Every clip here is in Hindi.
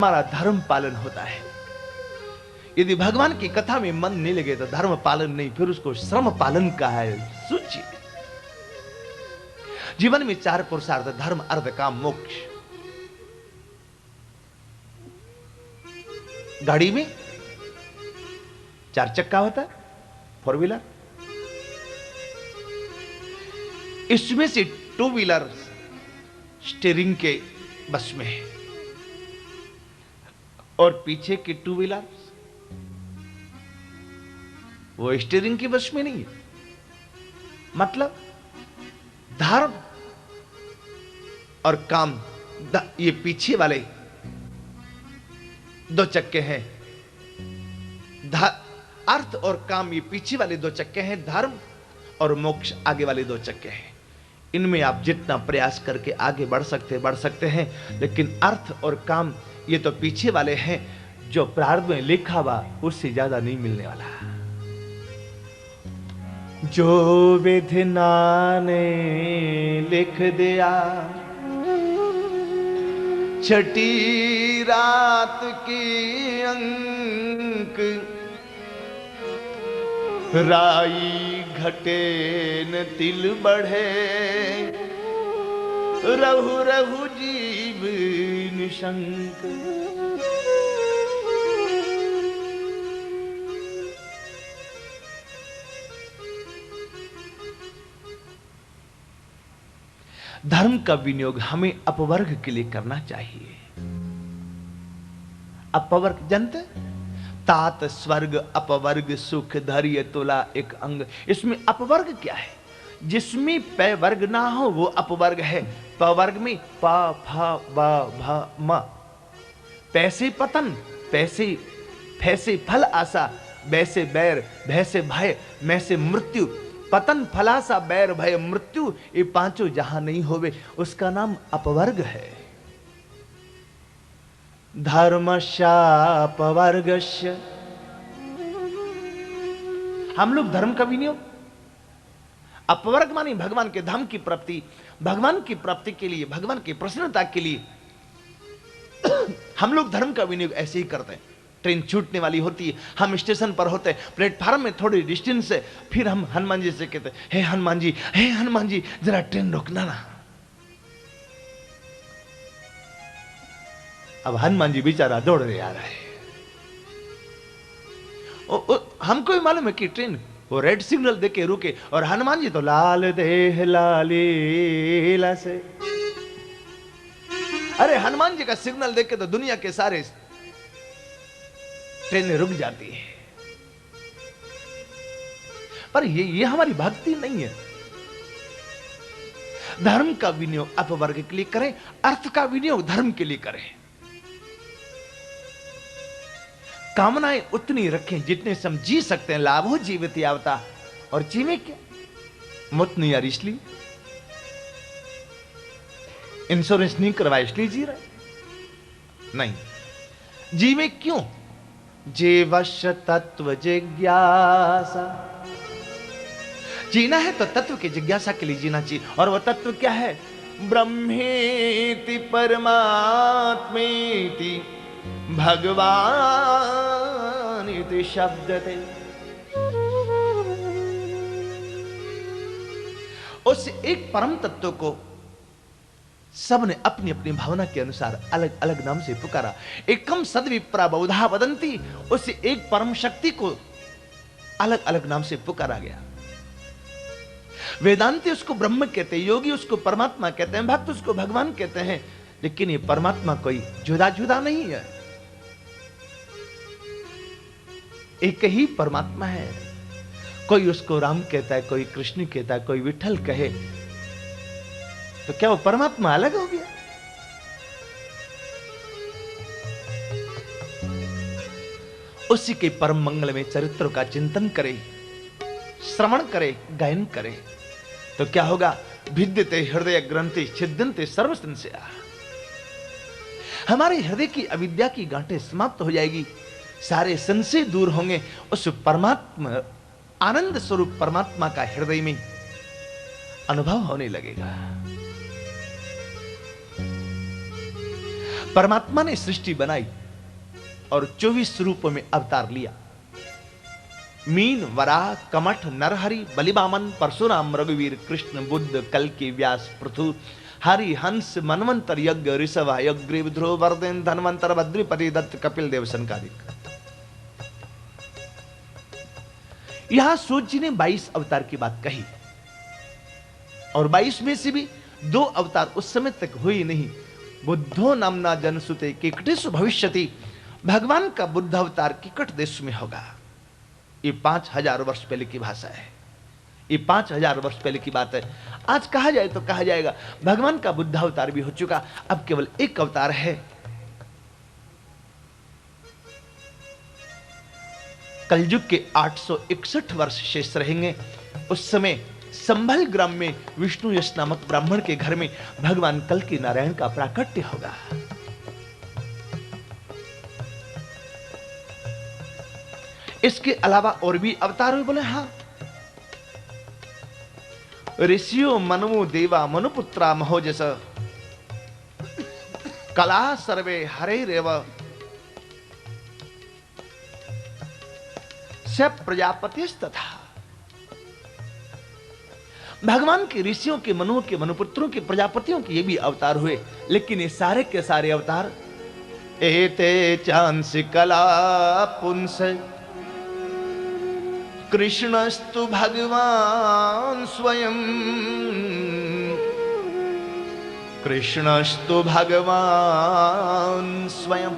हमारा धर्म पालन होता है। यदि भगवान की कथा में मन नहीं लगे तो धर्म पालन नहीं, फिर उसको श्रम पालन का है। सोचिए, जीवन में 4 पुरुषार्थ, धर्म अर्थ काम मोक्ष। गाड़ी में 4 चक्का होता है, 4 व्हीलर। इसमें से 2 व्हीलर स्टीयरिंग के बस में है और पीछे के 2 व्हीलर वो स्टीयरिंग की बस में नहीं है। मतलब धर्म और काम, ये पीछे वाले 2 चक्के हैं। अर्थ और काम ये पीछे वाले 2 चक्के हैं, धर्म और मोक्ष आगे वाले 2 चक्के हैं। इनमें आप जितना प्रयास करके आगे बढ़ सकते हैं, लेकिन अर्थ और काम ये तो पीछे वाले हैं। जो प्रारब्ध में लिखा हुआ उससे ज्यादा नहीं मिलने वाला। जो विधिना ने लिख दिया छठी रात की अंक, राई घटे न तिल बढ़े, रहु रहु जीव निशंक। धर्म का विनियोग हमें अपवर्ग के लिए करना चाहिए। अपवर्ग जनते, तात स्वर्ग अपवर्ग सुख धैर्य तुला एक अंग। इसमें अपवर्ग क्या है? जिसमें पै वर्ग ना हो वो अपवर्ग है। पवर्ग में पा फा वा भा म। पैसे पतन, पैसे फैसे फल आशा, बैसे बैर भैसे भय, मैं से मृत्यु। पतन फलासा बैर भय मृत्यु, ये 5 जहां नहीं होवे उसका नाम अपवर्ग है। धर्मशापवर्गस्य। हम लोग धर्म का विनियोग, अपवर्ग मानी भगवान के धाम की प्राप्ति, भगवान की प्राप्ति के लिए, भगवान की प्रसन्नता के लिए हम लोग धर्म का विनियोग ऐसे ही करते हैं। ट्रेन छूटने वाली होती है, हम स्टेशन पर होते हैं, प्लेटफार्म में थोड़ी डिस्टेंस से, फिर हम हनुमान जी से कहते हैं, हे हनुमान जी जरा ट्रेन रोकना ना। अब हनुमान जी बेचारा दौड़ रहे आ रहा है। हमको भी मालूम है कि ट्रेन वो रेड सिग्नल देके रुके, और हनुमान जी तो लाल देह लालीला से। अरे हनुमान जी का सिग्नल देख के तो दुनिया के सारे ट्रेनें रुक जाती है। पर ये हमारी भक्ति नहीं है। धर्म का विनियोग अपवर्ग के लिए करें, अर्थ का विनियोग धर्म के लिए करें। कामनाएं उतनी रखें जितने से हम जी सकते हैं। लाभो जीवित यावता, और जीवे क्या मुत नहीं यार, इसलिए इंश्योरेंस नहीं करवाया इसलिए जी रहे नहीं। जीवे क्यों? जीवश तत्व जिज्ञासा। जीना है तो तत्व की जिज्ञासा के लिए जीना चाहिए। और वह तत्व क्या है? ब्रह्मेति परमात्मेति भगवानिति शब्दते। उस एक परम तत्व को सबने अपनी अपनी भावना के अनुसार अलग अलग नाम से पुकारा। एकम सद्विप्रा बहुधा वदंती। उस एक परम शक्ति को अलग अलग नाम से पुकारा गया। वेदांती उसको ब्रह्म कहते हैं, योगी उसको परमात्मा कहते हैं, भक्त उसको भगवान कहते हैं। लेकिन ये परमात्मा कोई जुदा जुदा नहीं है, एक ही परमात्मा है। कोई उसको राम कहता है, कोई कृष्ण कहता है, कोई विठल कहे, तो क्या वो परमात्मा अलग हो गया? उसी के परम मंगल में चरित्र का चिंतन करे, श्रवण करे, गायन करे, तो क्या होगा? भिद्यते हृदय ग्रंथि छिद्यन्ते सर्व संशया। हमारे हृदय की अविद्या की गांठें समाप्त हो जाएगी, सारे संशय दूर होंगे। उस परमात्मा, आनंद स्वरूप परमात्मा का हृदय में अनुभव होने लगेगा। परमात्मा ने सृष्टि बनाई और 24 रूपों में अवतार लिया। मीन, वराह, कमठ, नरहरि, बलिबामन, परशुराम, रघुवीर, कृष्ण, बुद्ध, कल्कि, व्यास, पृथु, हरि, हंस, मनवंतर, यज्ञ, ऋषभ, यज्ञ, ध्रुव, वर्धन, धनवंतर, बद्रीपति, दत्त, कपिल देव, सनकादिक। यहां सूत जी ने 22 अवतार की बात कही और 22 में से भी 2 अवतार उस समय तक हुई नहीं। बुद्धो नामना जनसुते किकटिसु भविष्यति, भगवान का बुद्ध अवतार किकट देश में होगा। ये 5000 वर्ष पहले की भाषा है, ये 5000 वर्ष पहले की बात है। आज कहा जाए तो कहा जाएगा भगवान का बुद्ध अवतार भी हो चुका, अब केवल एक अवतार है। कलयुग के 861 वर्ष शेष रहेंगे। उस समय संभल ग्राम में विष्णु यश नामक ब्राह्मण के घर में भगवान कल्कि नारायण का प्राकट्य होगा। इसके अलावा और भी अवतार हुए, बोले हाँ। ऋषियों मनु देवा मनुपुत्रा महोजस, कला सर्वे हरे रेव, स प्रजापतिस्तथा। भगवान के ऋषियों के मनुओं के मनुपुत्रों के प्रजापतियों के ये भी अवतार हुए, लेकिन ये सारे के सारे अवतार एते चांसि कला पुंस कृष्णस्तु भगवान स्वयं, कृष्णस्तु भगवान स्वयं।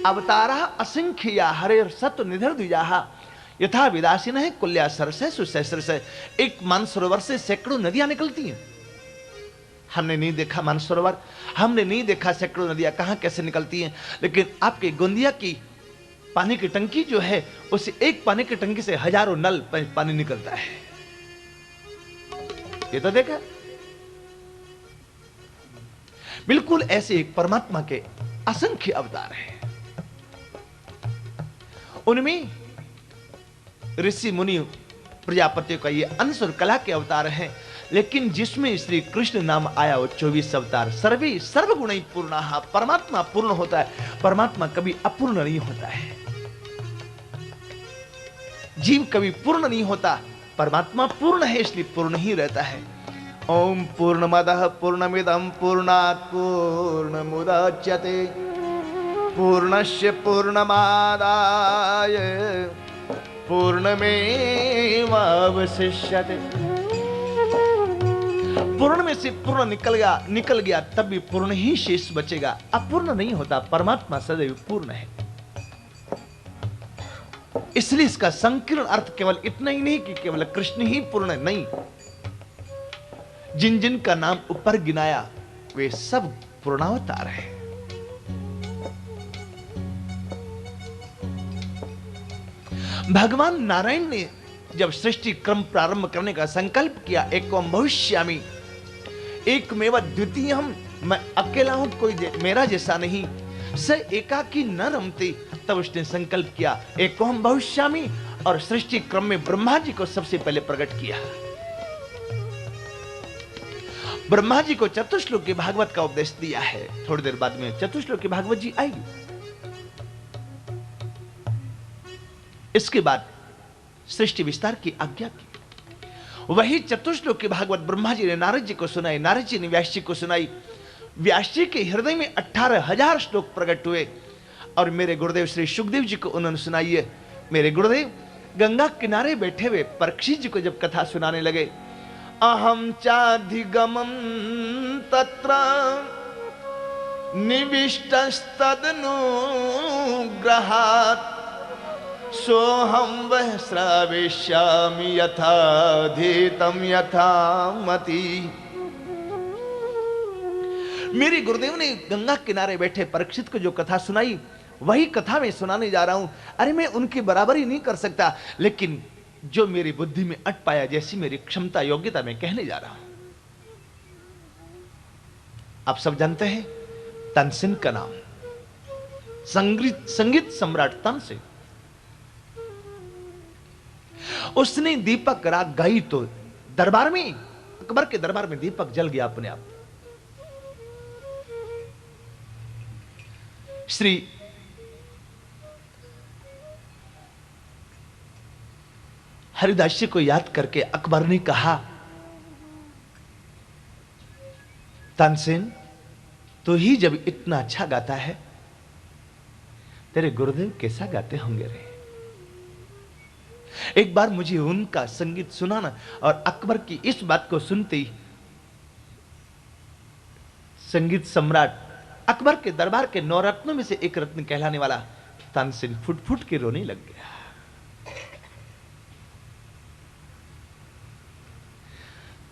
अवतारा असंख्या हरे सत्व निधर द्विजाहा, यथा विदासीन है कुल्या सरसे सुसहस्र से। एक मानसरोवर से सैकड़ों नदियां निकलती हैं। हमने नहीं देखा मानसरोवर, हमने नहीं देखा सैकड़ों नदियां कहां कैसे निकलती हैं, लेकिन आपके गोंदिया की पानी की टंकी जो है, उस एक पानी की टंकी से हजारों नल पानी निकलता है। ये तो देखा। बिल्कुल ऐसे एक परमात्मा के असंख्य अवतार हैं। उनमें ऋषि मुनि प्रजापतियों का ये अंश और कला के अवतार हैं, लेकिन जिसमें श्री कृष्ण नाम आया वो 24 अवतार। सर्वे सर्वगुण पूर्ण, परमात्मा पूर्ण होता है, परमात्मा कभी अपूर्ण नहीं होता है। जीव कभी पूर्ण नहीं होता, परमात्मा पूर्ण है इसलिए पूर्ण ही रहता है। ओम पूर्णमदः पूर्णमिदं पूर्णात् पूर्णमुदच्यते पूर्णस्य पूर्णमादाय पूर्णमेवावशिष्यते। पूर्ण में से पूर्ण निकल गया तब भी पूर्ण ही शेष बचेगा, अपूर्ण नहीं होता। परमात्मा सदैव पूर्ण है। इसलिए इसका संकीर्ण अर्थ केवल इतना ही नहीं कि केवल कृष्ण ही पूर्ण है, नहीं। जिन जिन का नाम ऊपर गिनाया वे सब पूर्णावतार है। भगवान नारायण ने जब सृष्टि क्रम प्रारंभ करने का संकल्प किया, एकम भविष्यामि, एकमेव द्वितीयम, मैं अकेला हूं, कोई मेरा जैसा नहीं, स एकाकी न रमते। तब उसने संकल्प किया एकम भविष्यामि और सृष्टि क्रम में ब्रह्मा जी को सबसे पहले प्रकट किया। ब्रह्मा जी को चतुश्लोकी भागवत का उपदेश दिया है। थोड़ी देर बाद में चतुश्लोकी भागवत जी आएगी। इसके बाद सृष्टि विस्तार की आज्ञा की। वही चतुश्लोकी भागवत ब्रह्मा जी ने नारद जी को सुनाई, नारद जी ने व्यास जी को सुनाई। व्यास जी के हृदय में 18,000 श्लोक प्रकट हुए और मेरे गुरुदेव श्री सुखदेव जी को उन्होंने सुनाई है। मेरे गुरुदेव गंगा किनारे बैठे हुए परीक्षित जी को जब कथा सुनाने लगे, अहम चाधिगमं तत्र निविष्टस्तदनुग्रहात् सोहम वह श्राविष्यामि यथाधीतम यथामति। मेरे गुरुदेव ने गंगा किनारे बैठे परीक्षित को जो कथा सुनाई, वही कथा मैं सुनाने जा रहा हूं। अरे मैं उनकी बराबरी नहीं कर सकता, लेकिन जो मेरी बुद्धि में अट पाया, जैसी मेरी क्षमता योग्यता, मैं कहने जा रहा हूं। आप सब जानते हैं तानसेन का नाम, संगीत सम्राट तानसेन। उसने दीपक राग गाई तो दरबार में, अकबर के दरबार में दीपक जल गया अपने आप। श्री हरिदास जी को याद करके अकबर ने कहा, तानसेन तो ही जब इतना अच्छा गाता है, तेरे गुरुदेव कैसा गाते होंगे रे। एक बार मुझे उनका संगीत सुनाना। और अकबर की इस बात को सुनते ही संगीत सम्राट अकबर के दरबार के 9 रत्नों में से एक रत्न कहलाने वाला तानसेन फुट फुट के रोने लग गया।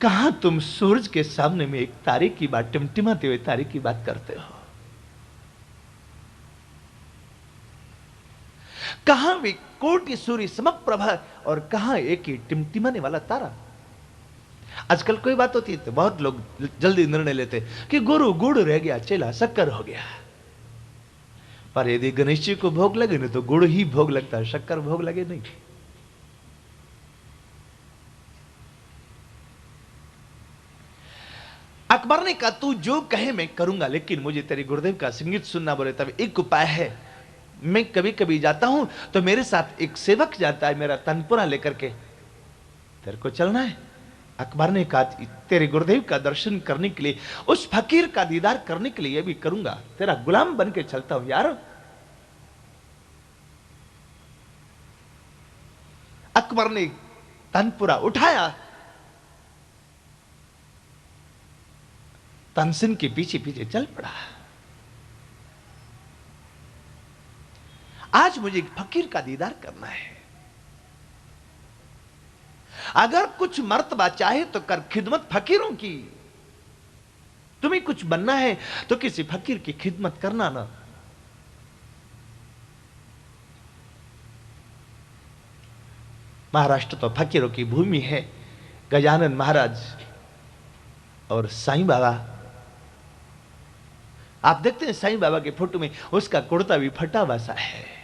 कहां तुम सूरज के सामने में एक तारे की बात, टिमटिमाते हुए तारे की बात करते हो। कहां वे कोटि सूर्य समप्रभा और कहां एक ही टिमटिमाने वाला तारा। आजकल कोई बात होती है तो बहुत लोग जल्दी निर्णय लेते कि गुरु गुड़ रह गया, चेला शक्कर हो गया। पर यदि गणेश जी को भोग लगे ना तो गुड़ ही भोग लगता है, शक्कर भोग लगे नहीं। अकबर ने कहा, तू जो कहे मैं करूंगा, लेकिन मुझे तेरे गुरुदेव का संगीत सुनना। बोले तब एक उपाय है, मैं कभी कभी जाता हूं तो मेरे साथ एक सेवक जाता है मेरा तनपुरा लेकर के, तेरे को चलना है। अकबर ने कहा, तेरे गुरुदेव का दर्शन करने के लिए, उस फकीर का दीदार करने के लिए भी करूंगा, तेरा गुलाम बन के चलता हूं यार। अकबर ने तनपुरा उठाया, तानसेन के पीछे पीछे चल पड़ा। आज मुझे एक फकीर का दीदार करना है। अगर कुछ मर्तबा चाहे तो कर खिदमत फकीरों की। तुम्हें कुछ बनना है तो किसी फकीर की खिदमत करना ना। महाराष्ट्र तो फकीरों की भूमि है। गजानन महाराज और साईं बाबा, आप देखते हैं साईं बाबा के फोटो में उसका कुर्ता भी फटा हुआ सा है।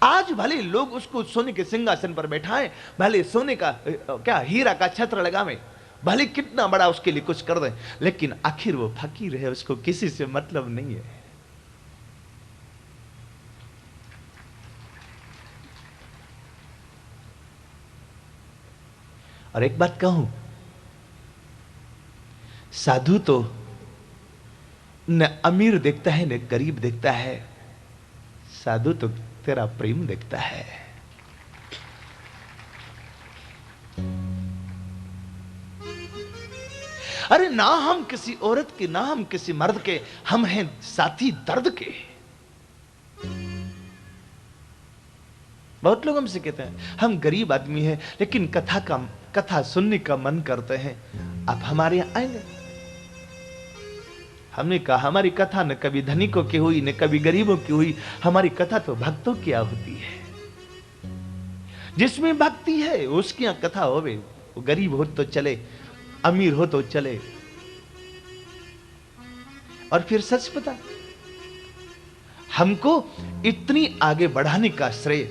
आज भले लोग उसको सोने के सिंहासन पर बैठाएं, भले सोने का क्या हीरा का छत्र लगावें, भले कितना बड़ा उसके लिए कुछ कर दें, लेकिन आखिर वो फकीर है, उसको किसी से मतलब नहीं है। और एक बात कहूं, साधु तो न अमीर देखता है न गरीब देखता है, साधु तो तेरा प्रेम देखता है। अरे ना हम किसी औरत के, ना हम किसी मर्द के, हम हैं साथी दर्द के। बहुत लोग हमसे कहते हैं हम गरीब आदमी हैं लेकिन कथा सुनने का मन करते हैं, आप हमारे यहां आएंगे। हमने कहा हमारी कथा न कभी धनिकों की हुई न कभी गरीबों की हुई, हमारी कथा तो भक्तों की होती है। जिसमें भक्ति है उसकी यहां कथा होवे, वो गरीब हो तो चले, अमीर हो तो चले। और फिर सच पता, हमको इतनी आगे बढ़ाने का श्रेय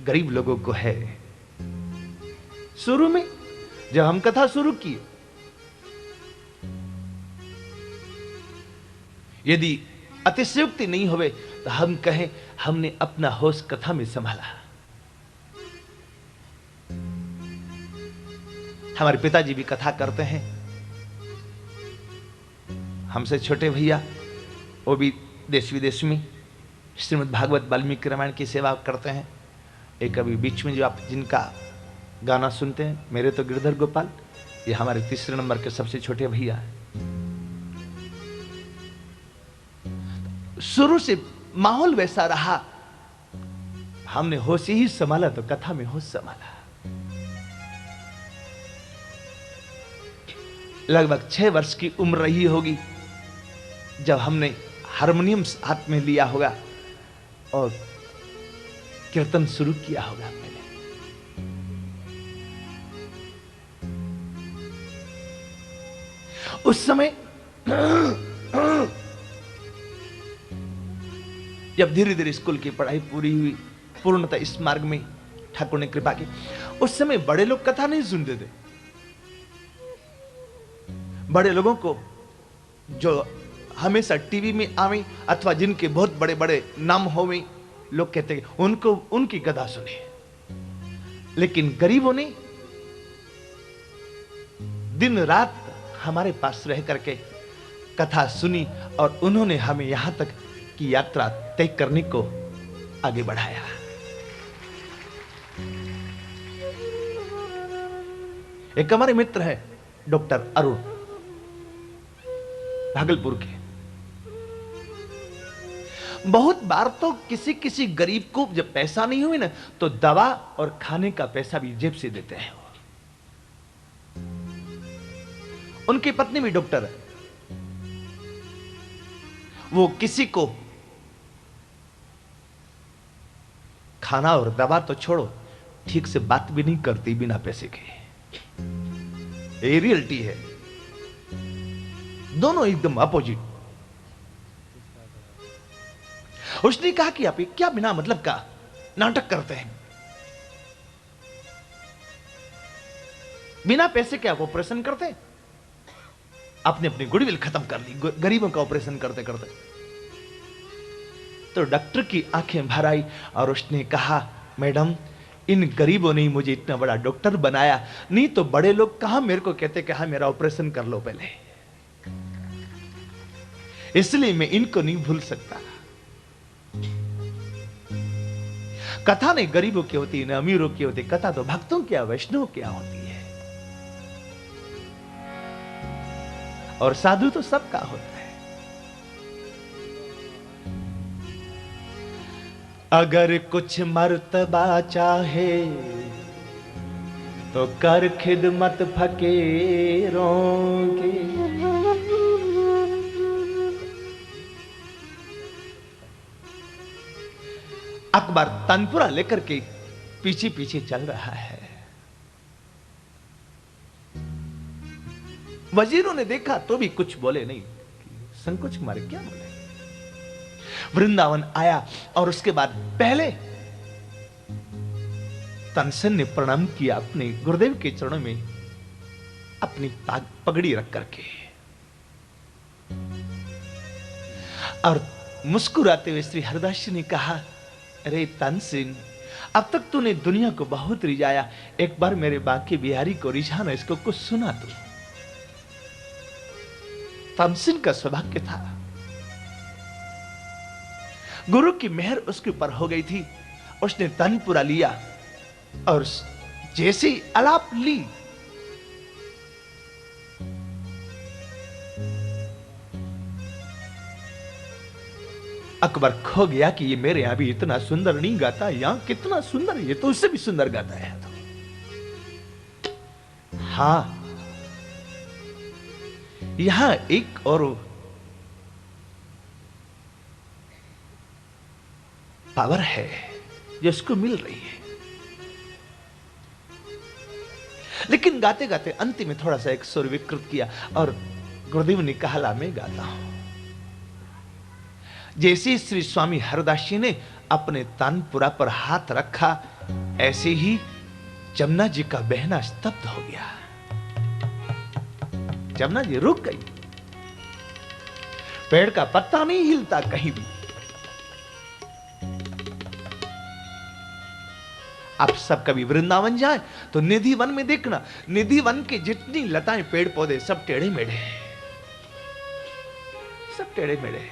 गरीब लोगों को है। शुरू में जब हम कथा शुरू की, यदि अतिशयोक्ति नहीं होवे तो हम कहें हमने अपना होश कथा में संभाला। हमारे पिताजी भी कथा करते हैं, हमसे छोटे भैया वो भी देश विदेश में श्रीमद् भागवत वाल्मीकि रामायण की सेवा करते हैं। एक अभी बीच में जो आप जिनका गाना सुनते हैं, मेरे तो गिरधर गोपाल, ये हमारे 3 नंबर के सबसे छोटे भैया हैं। शुरू से माहौल वैसा रहा, हमने होश ही संभाला तो कथा में होश संभाला। लगभग 6 वर्ष की उम्र रही होगी जब हमने हारमोनियम हाथ में लिया होगा और कीर्तन शुरू किया होगा। मैंने उस समय जब धीरे धीरे स्कूल की पढ़ाई पूरी हुई, पूर्णतः इस मार्ग में ठाकुर ने कृपा की, उस समय बड़े लोग कथा नहीं सुनते थे। बड़े लोगों को जो हमेशा टीवी में आवे अथवा जिनके बहुत बड़े बड़े नाम होवे, लोग कहते हैं उनको उनकी कथा सुने, लेकिन गरीबों ने दिन रात हमारे पास रह करके कथा सुनी और उन्होंने हमें यहां तक की यात्रा तय करने को आगे बढ़ाया। एक हमारे मित्र है डॉक्टर अरुण, भागलपुर के। बहुत बार तो किसी किसी गरीब को जब पैसा नहीं हुई ना, तो दवा और खाने का पैसा भी जेब से देते हैं। उनकी पत्नी भी डॉक्टर है। वो किसी को खाना और दवा तो छोड़ो, ठीक से बात भी नहीं करती बिना पैसे के। ये रियलिटी है, दोनों एकदम अपोजिट। उसने कहा कि आप क्या बिना मतलब का नाटक करते हैं, बिना पैसे के आप ऑपरेशन करते हैं। आपने अपनी गुडविल खत्म कर ली गरीबों का ऑपरेशन करते करते। तो डॉक्टर की आंखें भर आई और उसने कहा, मैडम इन गरीबों ने मुझे इतना बड़ा डॉक्टर बनाया, नहीं तो बड़े लोग कहां मेरे को कहते कि हाँ मेरा ऑपरेशन कर लो पहले, इसलिए मैं इनको नहीं भूल सकता। कथा नहीं गरीबों की होती, न अमीरों की होती, कथा तो भक्तों की, वैष्णव की होती है। और साधु तो सबका होता है। अगर कुछ मर्तबा चाहे तो कर खिदमत फकीरों की। अकबर तनपुरा लेकर के पीछे पीछे चल रहा है। वजीरों ने देखा तो भी कुछ बोले नहीं, संकोच मारे क्या बोले। वृंदावन आया और उसके बाद पहले तानसेन ने प्रणाम किया अपने गुरुदेव के चरणों में, अपनी पगड़ी रख करके, और मुस्कुराते हुए श्री हरदास जी ने कहा, अरे तानसेन, अब तक तूने दुनिया को बहुत रिझाया, एक बार मेरे बांके बिहारी को रिझाना, इसको कुछ सुना तू। तानसेन का सौभाग्य था, गुरु की मेहर उसके ऊपर हो गई थी। उसने तनपुरा लिया और जैसे ही अलाप ली, अकबर खो गया कि ये मेरे यहां भी इतना सुंदर नहीं गाता, यहां कितना सुंदर, ये तो उससे भी सुंदर गाता है। तो हां, यहां एक और पावर है जो इसको मिल रही है। लेकिन गाते गाते अंतिम में थोड़ा सा एक सुर विकृत किया और गुरुदेव ने कहा, ला मैं गाता हूं। जैसे श्री स्वामी हरदास जी ने अपने तानपुरा पर हाथ रखा, ऐसे ही जमुना जी का बहना स्तब्ध हो गया। जमुना जी रुक गई, पेड़ का पत्ता नहीं हिलता कहीं भी। आप सब कभी वृंदावन जाए तो निधि वन में देखना, निधि वन के जितनी लताएं पेड़ पौधे सब टेढ़े मेढ़े, सब टेढ़े मेढ़े।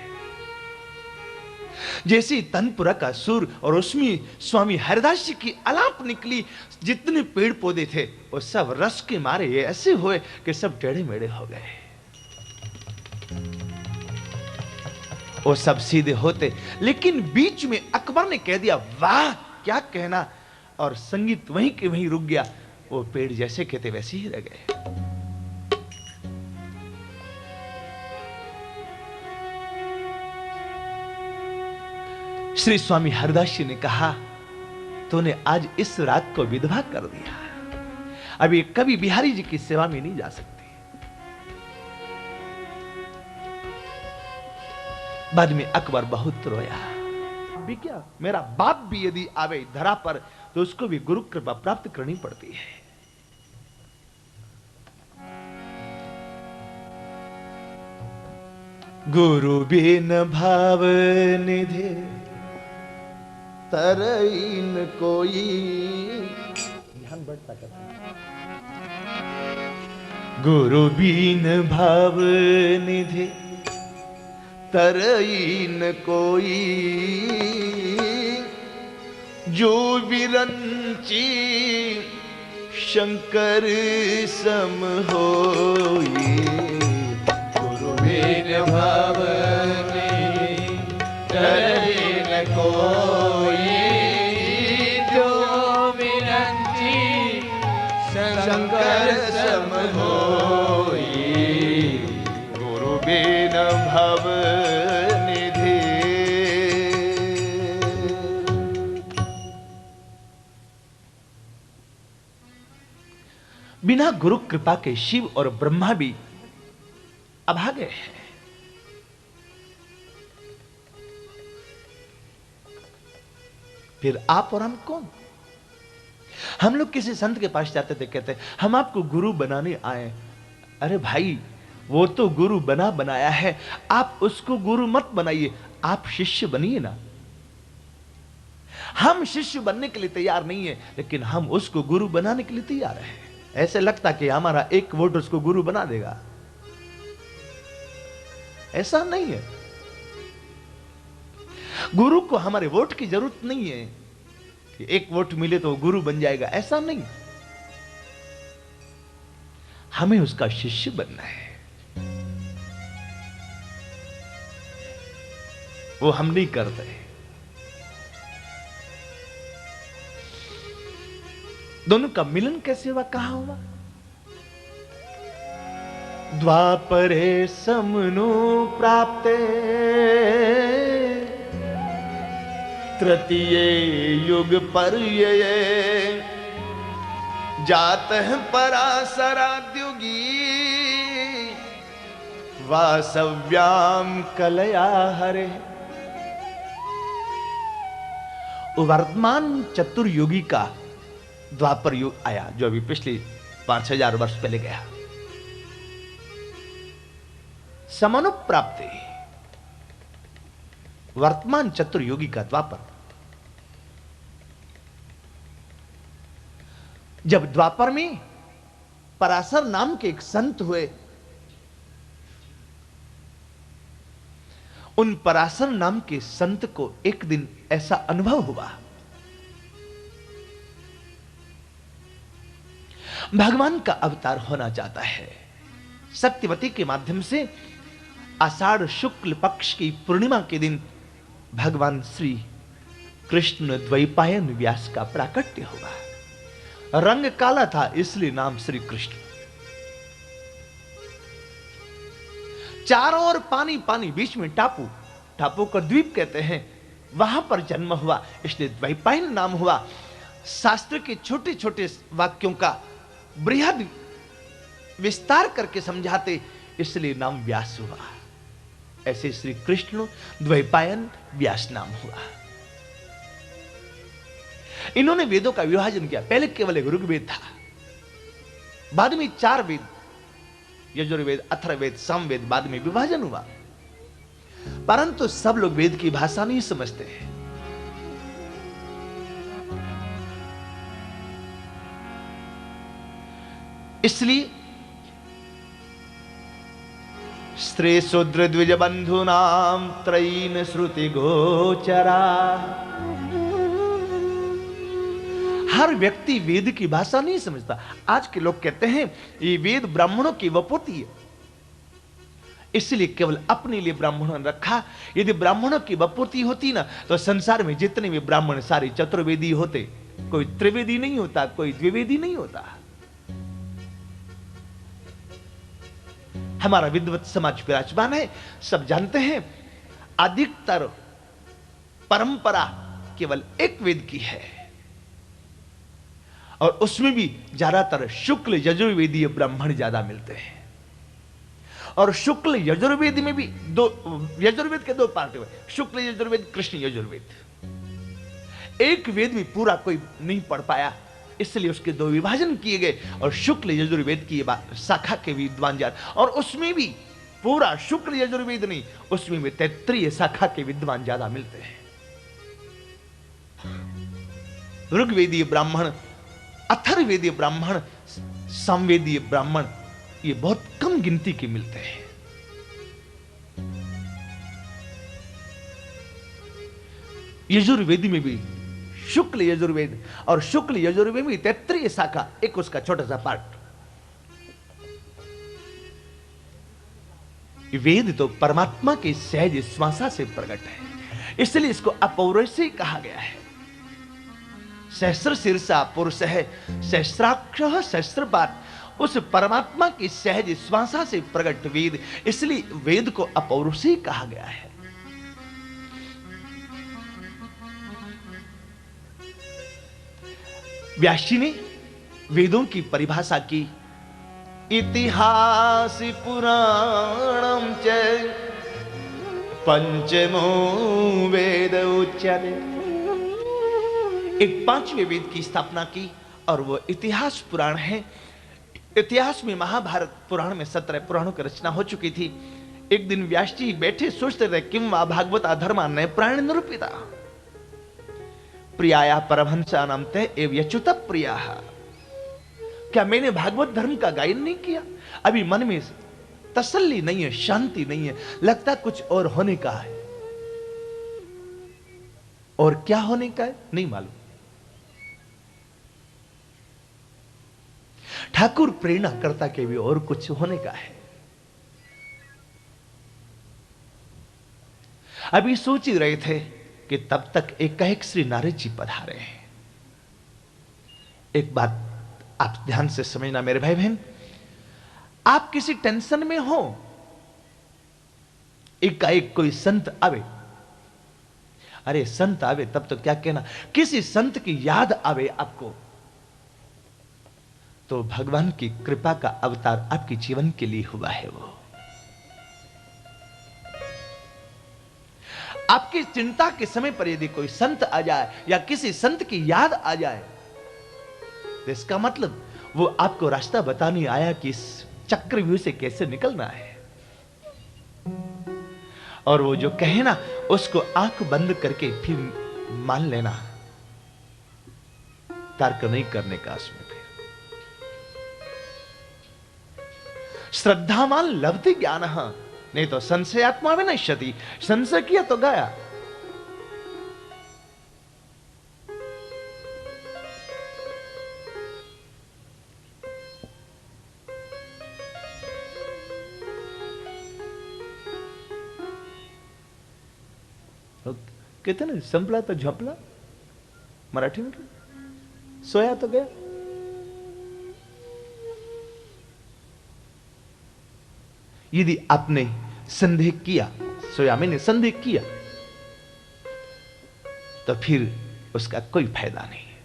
जैसे तनपुरा का सुर और उसमें स्वामी हरदास जी की अलाप निकली, जितने पेड़ पौधे थे वो सब रस के मारे ऐसे हुए कि सब टेढ़े मेढ़े हो गए। वो सब सीधे होते, लेकिन बीच में अकबर ने कह दिया, वाह क्या कहना, और संगीत वहीं के वहीं रुक गया। वो पेड़ जैसे कहते वैसे ही रह गए। श्री स्वामी हरदास जी ने कहा, तूने आज इस राग को विधवा कर दिया, अभी कभी बिहारी जी की सेवा में नहीं जा सकती। बाद में अकबर बहुत रोया। भी क्या, मेरा बाप भी यदि आवे धरा पर तो उसको भी गुरु कृपा प्राप्त करनी पड़ती है। गुरु बिन भाव निधि तरईन कोई। ध्यान बढ़ता करता। गुरु बिन भाव निधि तरईन कोई, जो विरंची शंकर सम होई। गुरु बिन भाव निधि तरईन कोई, जो विरंची शंकर सम होई। गुरु बिन भव निधि। बिना गुरु कृपा के शिव और ब्रह्मा भी अभागे हैं। फिर आप और हम कौन? हम लोग किसी संत के पास जाते थे, कहते हम आपको गुरु बनाने आए। अरे भाई, वो तो गुरु बना बनाया है, आप उसको गुरु मत बनाइए, आप शिष्य बनिए ना। हम शिष्य बनने के लिए तैयार नहीं है, लेकिन हम उसको गुरु बनाने के लिए तैयार हैं। ऐसे लगता कि हमारा एक वोट उसको गुरु बना देगा, ऐसा नहीं है। गुरु को हमारे वोट की जरूरत नहीं है कि एक वोट मिले तो गुरु बन जाएगा, ऐसा नहीं। हमें उसका शिष्य बनना है, वो हम नहीं करते। दोनों का मिलन कैसे हुआ, कहां हुआ? द्वापरे समनु प्राप्ते तृतीय युग पर्यये, जातः पराशराद्युगी वासव्याम कलया हरे। वर्तमान चतुर्युगी का द्वापर युग आया, जो अभी पिछले 5000 वर्ष पहले गया। समानुप्राप्ति, वर्तमान चतुर्युगी का द्वापर। जब द्वापर में पराशर नाम के एक संत हुए, उन पराशर नाम के संत को एक दिन ऐसा अनुभव हुआ, भगवान का अवतार होना चाहता है। सत्यवती के माध्यम से आषाढ़ शुक्ल पक्ष की पूर्णिमा के दिन भगवान श्री कृष्ण द्वैपायन व्यास का प्राकट्य हुआ। रंग काला था, इसलिए नाम श्री कृष्ण। चारों ओर पानी पानी, बीच में टापू, टापू को द्वीप कहते हैं, वहां पर जन्म हुआ, इसलिए द्वैपायन नाम हुआ। शास्त्र के छोटे छोटे वाक्यों का बृहद विस्तार करके समझाते, इसलिए नाम व्यास हुआ। ऐसे श्री कृष्ण द्वैपायन व्यास नाम हुआ। इन्होंने वेदों का विभाजन किया। पहले केवल एक ऋग्वेद था, बाद में 4 वेद, यजुर्वेद, अथर्ववेद, सामवेद, बाद में विभाजन हुआ। परंतु सब लोग वेद की भाषा नहीं समझते हैं। इसलिए स्त्री शूद्र द्विज बंधुनाम त्रयीन श्रुति गोचरा। हर व्यक्ति वेद की भाषा नहीं समझता। आज के लोग कहते हैं ये वेद ब्राह्मणों की वपोती है, इसलिए केवल अपने लिए ब्राह्मणों ने रखा। यदि ब्राह्मणों की वपोती होती ना, तो संसार में जितने भी ब्राह्मण सारे चतुर्वेदी होते। कोई त्रिवेदी नहीं होता, कोई द्विवेदी नहीं होता। हमारा विद्वत समाज विराजमान है, सब जानते हैं। अधिकतर परंपरा केवल एक वेद की है, और उसमें भी ज्यादातर शुक्ल यजुर्वेदीय ब्राह्मण ज्यादा मिलते हैं। और शुक्ल यजुर्वेद में भी यजुर्वेद के 2 पार्ट हुए, शुक्ल यजुर्वेद, कृष्ण यजुर्वेद। एक वेद भी पूरा कोई नहीं पढ़ पाया, इसलिए उसके 2 विभाजन किए गए। और शुक्ल यजुर्वेद की शाखा के विद्वान जान, और उसमें भी पूरा शुक्ल यजुर्वेद नहीं, उसमें भी 33 शाखा के विद्वान ज्यादा मिलते हैं। ऋग्वेदीय ब्राह्मण, अथर्ववेदीय ब्राह्मण, सामवेदीय ब्राह्मण, ये बहुत कम गिनती के मिलते हैं। यजुर्वेद में भी शुक्ल यजुर्वेद, और शुक्ल यजुर्वेद में 33 शाखा, एक उसका छोटा सा पार्ट। वेद तो परमात्मा के सहज श्वासा से प्रकट है, इसलिए इसको अपौरुषेय कहा गया है। सहस्र शीर्षा पुरुष है, सहस्राक्ष सहस्त्रपाद, उस परमात्मा की सहज श्वासा से प्रकट वेद, इसलिए वेद को अपौरुषेय कहा गया है। व्यास जी ने वेदों की परिभाषा की, इतिहास पुराणम च पंचमो वेद उच्यते। एक पांचवें वेद की स्थापना की, और वो इतिहास पुराण है। इतिहास में महाभारत पुराण में 17 पुराणों की रचना हो चुकी थी। एक दिन व्यास जी बैठे सोचते थे, किम वा भागवता धर्मा नए प्राण निरूपिता प्रियाया परमहंसा नाम ते एव यच्युत प्रिया। क्या मैंने भागवत धर्म का गायन नहीं किया? अभी मन में तसल्ली नहीं है, शांति नहीं है, लगता कुछ और होने का है। और क्या होने का है नहीं मालूम। ठाकुर प्रेरणा करता के भी और कुछ होने का है। अभी सोच ही रहे थे कि तब तक एकाएक श्री नारद जी पधारे हैं। एक बात आप ध्यान से समझना मेरे भाई बहन, आप किसी टेंशन में हो, एकाएक कोई संत आवे, अरे संत आवे तब तो क्या कहना, किसी संत की याद आवे आपको, तो भगवान की कृपा का अवतार आपके जीवन के लिए हुआ है। वो आपकी चिंता के समय पर यदि कोई संत आ जाए या किसी संत की याद आ जाए, तो इसका मतलब वो आपको रास्ता बताने आया कि इस चक्रव्यूह से कैसे निकलना है। और वो जो कहे ना, उसको आंख बंद करके फिर मान लेना, तर्क नहीं करने का उसमें। फिर श्रद्धावान लब्धि ज्ञान, नहीं तो संशयात्मा विनश्यति। संशय किया तो गया। कहते ना, संपला तो झपला, मराठी में सोया तो गया। यदि आपने संदेह किया, सोया मैंने संदेह किया, तो फिर उसका कोई फायदा नहीं है।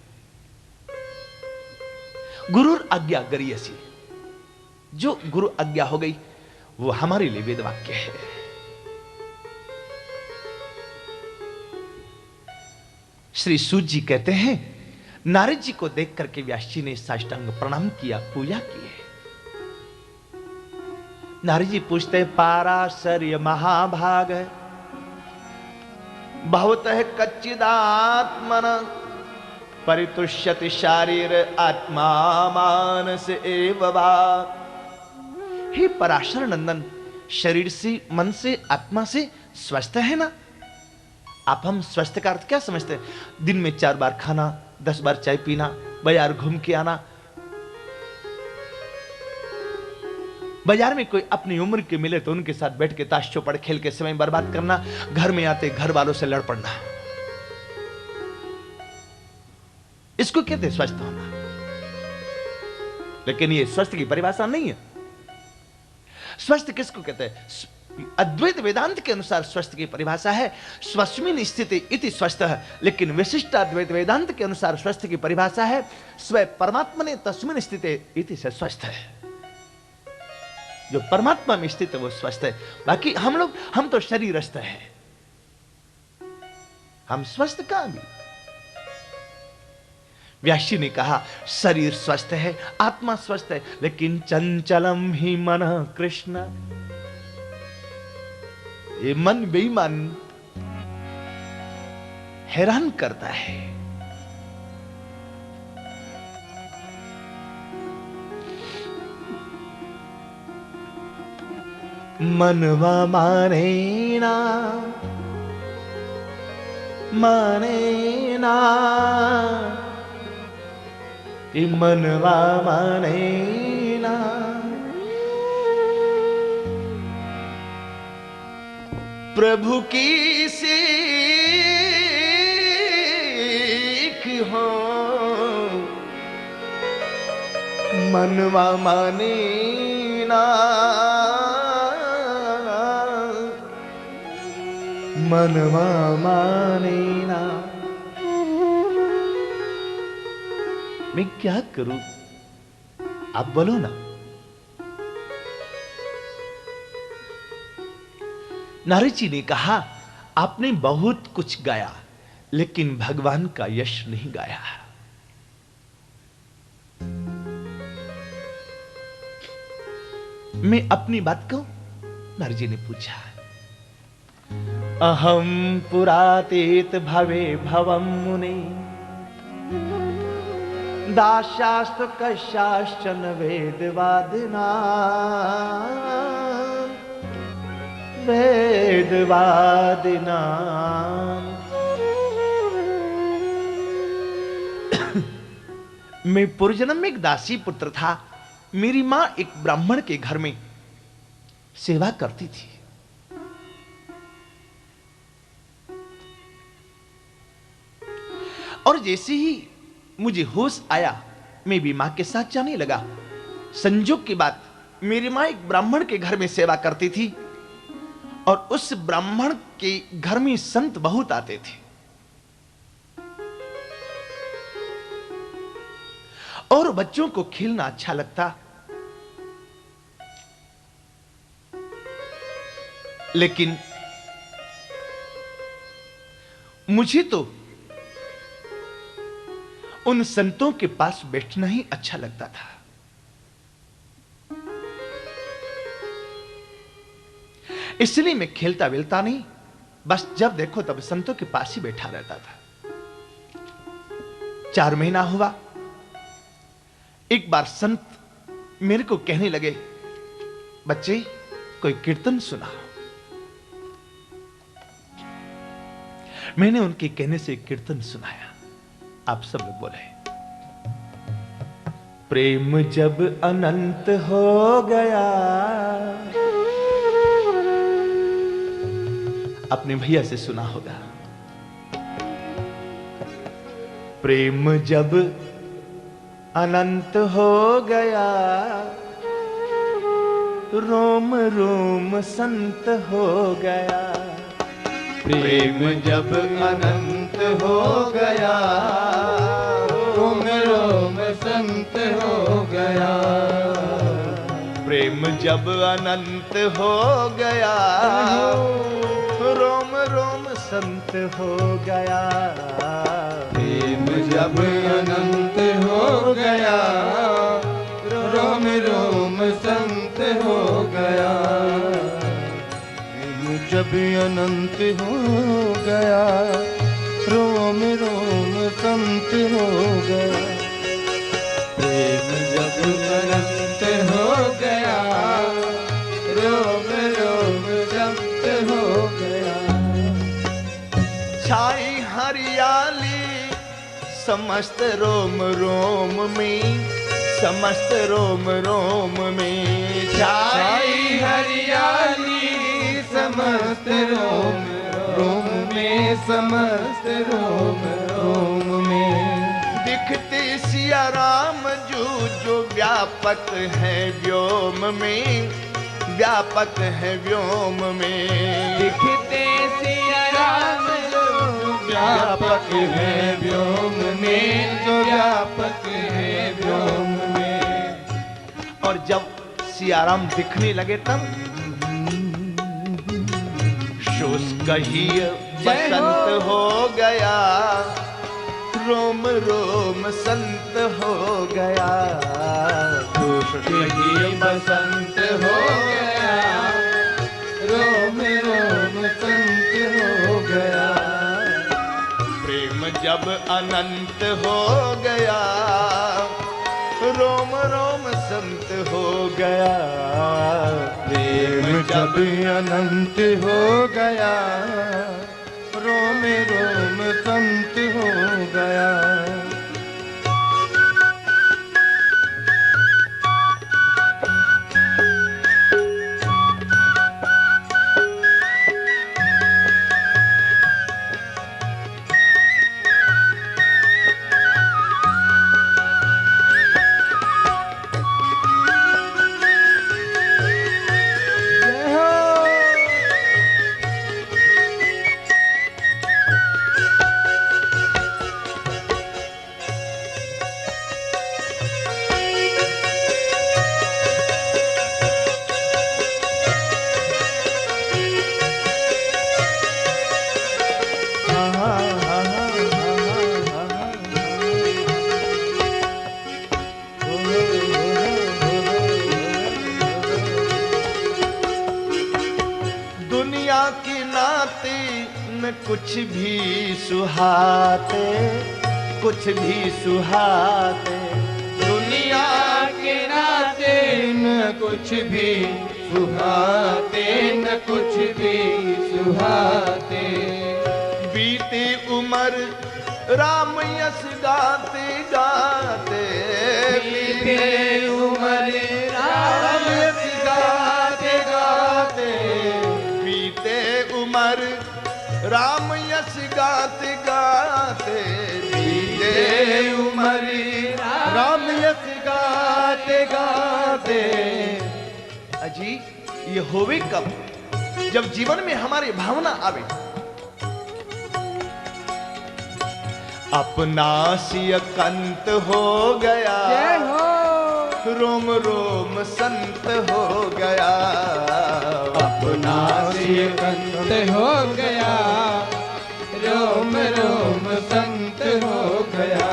गुरु आज्ञा गरियसी, जो गुरु आज्ञा हो गई वो हमारे लिए वेद वाक्य है। श्री सूत जी कहते हैं, नारद जी को देख करके व्यास जी ने साष्टांग प्रणाम किया, पूजा की है। नारद जी पूछते, पाराशर्य महाभाग भवतः कच्चिदात्मन परितुष्यति शारीर आत्मा मानस एव वा। हे पराशर नंदन, शरीर से, मन से, आत्मा से स्वस्थ है ना? आप हम स्वस्थ का अर्थ क्या समझते हैं? दिन में 4 बार खाना, 10 बार चाय पीना, बाजार घूम के आना। बाजार में कोई अपनी उम्र के मिले तो उनके साथ बैठ के ताश चौपड़ खेल के समय बर्बाद करना, घर में आते घर वालों से लड़ पड़ना, इसको कहते हैं स्वस्थ होना। लेकिन ये स्वस्थ की परिभाषा नहीं है। स्वस्थ किसको कहते हैं? अद्वैत वेदांत के अनुसार स्वस्थ की परिभाषा है स्वस्मिन स्थिति इति स्वस्थ है, लेकिन विशिष्ट अद्वैत वेदांत के अनुसार स्वस्थ की परिभाषा है स्व परमात्मा ने तस्मिन स्थिति इति से स्वस्थ है। जो परमात्मा में स्थित है वो स्वस्थ है। बाकी हम तो शरीरस्थ है, हम स्वस्थ कहां भी। व्यास जी ने कहा, शरीर स्वस्थ है, आत्मा स्वस्थ है, लेकिन चंचलम ही मन कृष्ण। ये मन बेईमान हैरान करता है। मनवा माने ना, माने ना, ये मनवा माने ना। प्रभु की सीख हो, मनवा माने ना, मनवा माने ना। मैं क्या करूं, आप बोलो ना। नारद जी ने कहा, आपने बहुत कुछ गाया लेकिन भगवान का यश नहीं गाया। मैं अपनी बात कहूं, नारद जी ने पूछा। अहम पुरातीत भवे भवम मुने, दाशास्त्र कशाश्चन वेदवादिना, वेदवादिना। मैं पूर्वजन्म में एक दासी पुत्र था। मेरी मां एक ब्राह्मण के घर में सेवा करती थी। और जैसे ही मुझे होश आया, मैं भी मां के साथ जाने लगा। संजोग की बात, मेरी मां एक ब्राह्मण के घर में सेवा करती थी और उस ब्राह्मण के घर में संत बहुत आते थे। और बच्चों को खेलना अच्छा लगता, लेकिन मुझे तो उन संतों के पास बैठना ही अच्छा लगता था। इसलिए मैं खेलता वेलता नहीं, बस जब देखो तब संतों के पास ही बैठा रहता था। 4 महीना हुआ, एक बार संत मेरे को कहने लगे, बच्चे कोई कीर्तन सुना। मैंने उनके कहने से कीर्तन सुनाया। आप सब लोग बोले, प्रेम जब अनंत हो गया। अपने भैया से सुना होगा, प्रेम जब अनंत हो गया, रोम रोम संत हो गया। प्रेम जब अनंत हो गया, रोम रोम संत हो गया। प्रेम जब अनंत हो गया, रोम रोम संत हो गया। प्रेम जब अनंत हो गया, रोम रोम संत हो गया। प्रेम जब अनंत हो गया, रोम रोम संत हो गया। प्रेम जब अनंत हो गया, रोम रोम संत हो गया। छाई हरियाली समस्त रोम रोम में, समस्त रोम रोम में। छाई हरियाली समस्त रोम रोम में, समस्त रोम रोम में। दिखते सिया राम जो जो व्यापक है व्योम में, व्यापक है व्योम में। दिखते सिया राम जो व्यापक है व्योम में, जो व्यापक है व्योम में। और जब सियाराम दिखने लगे तब शुष्क ही बसंत हो गया, रोम रोम संत हो गया। शुष्क ही बसंत हो गया, रोम रोम जब अनंत हो गया, रोम रोम संत हो गया। प्रेम जब अनंत हो गया, रोम रोम संत हो गया। दुनिया की नाते न कुछ भी सुहाते, कुछ भी सुहाते। दुनिया के नाते न कुछ भी सुहाते, न कुछ भी सुहाते। बीती उम्र राम यश गाते गाते, बीते उम्र राम यश गाते गाते। बीते उम्र राम यश गाते गाते। बीते उम्र राम यश गाते गाते। अजी ये होवे कब? जब जीवन में हमारी भावना आवे, अपना सिय कंत हो गया, रोम रोम संत हो गया। अपना सिय कंत हो गया, रोम रोम संत हो गया।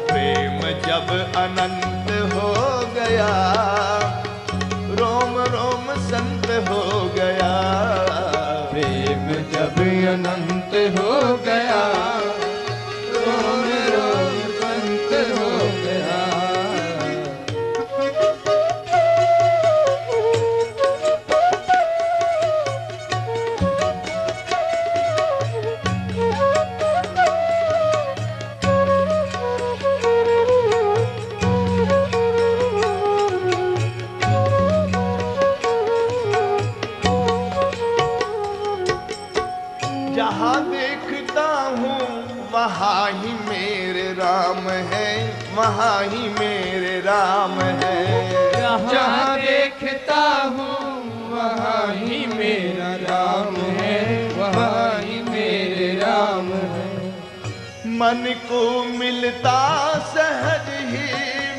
प्रेम जब अनंत हो गया, रोम रोम संत हो गया। प्रेम जब अनंत हो गया, रोम रोम संत हो गया। जहाँ देखता हूँ वहाँ ही मेरे राम है, वहाँ ही मेरे राम है। जहाँ देखता हूँ वहाँ ही मेरा राम है, वहाँ ही मेरे राम है। मन को मिलता सहज ही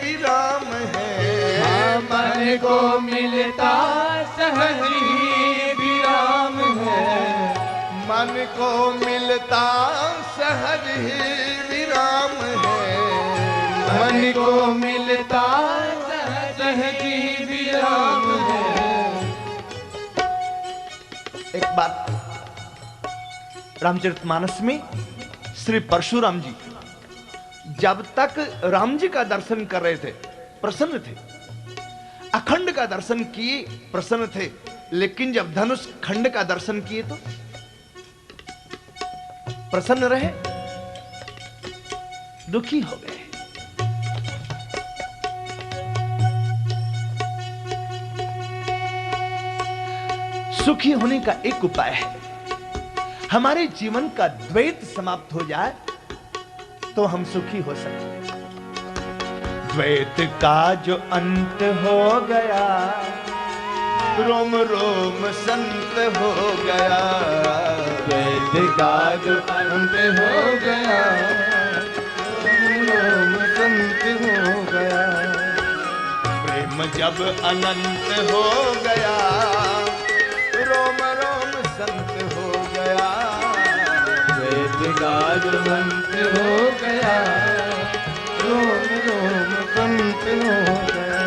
विराम है। मन को मिलता सहज ही विराम है। मन को मिलता सहज ही विराम है। मन को मिलता सहज ही विराम है। एक बात, रामचरितमानस में श्री परशुराम जी जब तक राम जी का दर्शन कर रहे थे प्रसन्न थे, अखंड का दर्शन किए प्रसन्न थे, लेकिन जब धनुष खंड का दर्शन किए तो प्रसन्न रहे, दुखी हो गए। सुखी होने का एक उपाय है, हमारे जीवन का द्वैत समाप्त हो जाए तो हम सुखी हो सकते। द्वैत का जो अंत हो गया, रोम रोम संत हो गया। द्वैत का जो अंत हो गया, रोम रोम संत हो गया। प्रेम जब अनंत हो गया, रोम रोम संत हो गया। द्वैत का जो अंत हो गया, रोम रोम संत हो गया।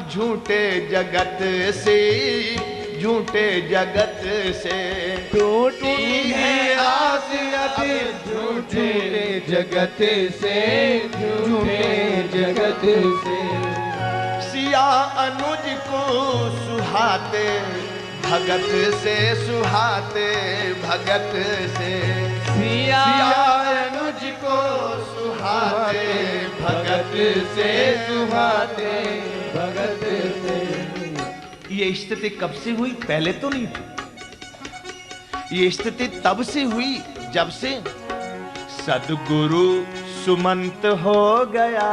झूठे जगत से, झूठे जगत से टूटी है आस अब झूठे जगत से, झूठे जगत से। सिया अनुज को सुहाते भगत से, सुहाते भगत से। सिया अनुज को सुहाते भगत से, सुहाते भगत से। ये स्थिति कब से हुई? पहले तो नहीं थी। ये स्थिति तब से हुई जब से सदगुरु सुमंत हो गया,